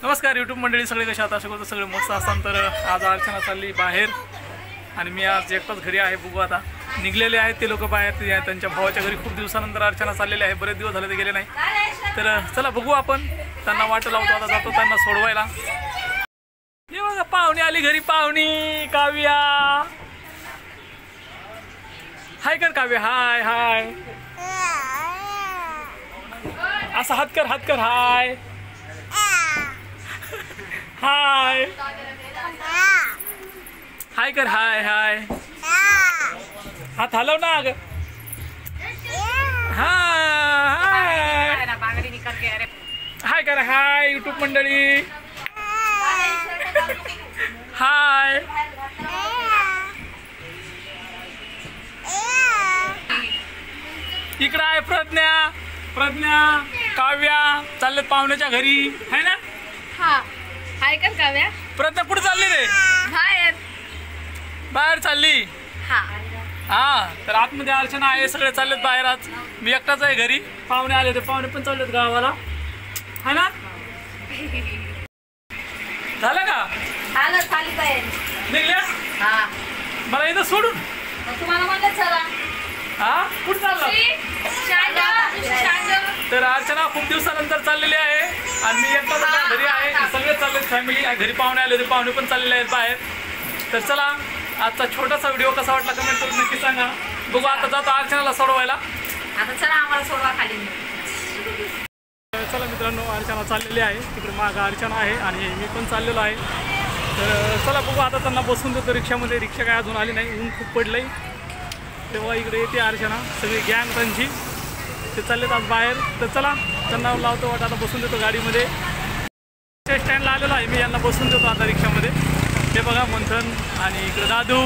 नमस्कार यूट्यूब मंडळी, सगळे कसे आहात? आशा करतो सगळे मस्त असतात. तर आज अर्चना चालली बाहेर आणि मी आज एकटाच घरी आहे. बघू आता निघलेले आहेत ते लोक बाहेर, ते त्यांच्या भावाच्या घरी. खूप दिवसानंतर अर्चना चाललेले आहे, बरेच दिवस झाले ते गेले नाही. तर चला बघू, आपण त्यांना वाट लावतो. आता जातो त्यांना सोडवायला. हे बघा पाहुणी आली घरी, पाहुणी काव्या. हाय कर काव्या, हाय हाय. असं हात कर, हात कर, हाय हाय हाय कर, हाय हाय. हात हलव ना अगं. हाय हाय कर, हाय यूट्यूब मंडळी. हाय. इकडं आहे प्रज्ञा, प्रज्ञा काव्या चाललेत पाहुण्याच्या घरी, है ना? हा. हाय कर काव्या. प्रज्ञा कुठे चालली रे? बाहेर. बाहेर चालली. हा. हा, तर आतमध्ये अर्चना आहे, सगळे चाललेत बाहेर. आज मी एकटाच आहे घरी. पाहुणे आले, ते पाहुणे पण चाललेत गावाला, है ना? झालं का? आलं खाली बाहेर. निघल्या? हा. मला इथं सोडून तुम्हाला म्हणलं चला. हा, कुठं चालला? तर अर्चना खूप दिवसानंतर चाललेली आहे आणि मी एकटाच घरी आहे. सगळे चाललेत फॅमिली. घरी पाहुणे आले होते, पाहुणे पण चाललेले आहेत बाहेर. तर चला, आजचा छोटासा व्हिडिओ कसा वाटला कमेंट करून नक्की सांगा. बघू, आता जातो अर्चनाला सोडवायला. आता चला आम्हाला सोडवा खाली. चला मित्रांनो, अर्चना चाललेली आहे तिकडे. मागं अर्चना आहे आणि मी पण चाललेलो आहे. तर चला बघू, आता त्यांना बसून देतो रिक्षामध्ये. रिक्षा काय अजून आली नाही, ऊन खूप पडलंय. तेव्हा इकडे येते अर्चना, सगळी गँग त्यांची. ते चाललेत आज बाहेर. तर चला, त्यांना लावतो वाट. आता बसून देतो गाडीमध्ये. स्टँडला आलेलो आहे मी, यांना बसून देतो आता रिक्षामध्ये. ते बघा मंथन आणि इकडे दादू,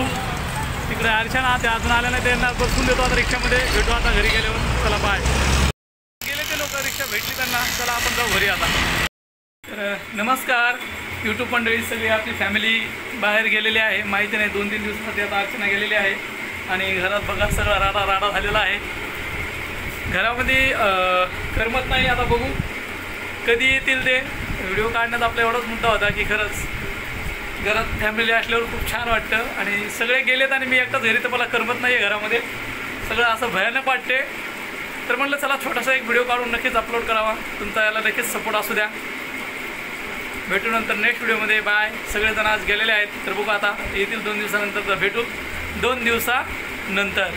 तिकडे अर्चना. ते अजून आल्या नाही, त्यांना बसून देतो आता रिक्षामध्ये. भेटू आता घरी गेल्यावर. चला बाय. गेले ते लोक, रिक्षा भेटली त्यांना. चला आपण जाऊ घरी आता. तर नमस्कार यूट्यूब मंडळी, सगळी आपली फॅमिली बाहेर गेलेली आहे. माहिती नाही, 2-3 दिवसासाठी आता अर्चना गेलेली आहे. आणि घरात बघा सगळा राडा झालेला आहे. घरामध्ये करमत नाही. आता बघू कधी येतील ते. व्हिडिओ काढण्यात आपला एवढाच मुद्दा होता की खरंच घरात फॅमिली असल्यावर खूप छान वाटतं. आणि सगळे गेलेत आणि मी एकटाच घरी, तर मला करमत नाही आहे घरामध्ये. सगळं असं भयानक वाटते. तर म्हटलं चला छोटासा एक व्हिडिओ काढून नक्कीच अपलोड करावा. तुमचा याला नक्कीच सपोर्ट असू द्या. भेटू नंतर नेक्स्ट व्हिडिओमध्ये. बाय. सगळेजण आज गेलेले आहेत. तर बघू आता येतील 2 दिवसानंतर. तर भेटू 2 दिवसानंतर.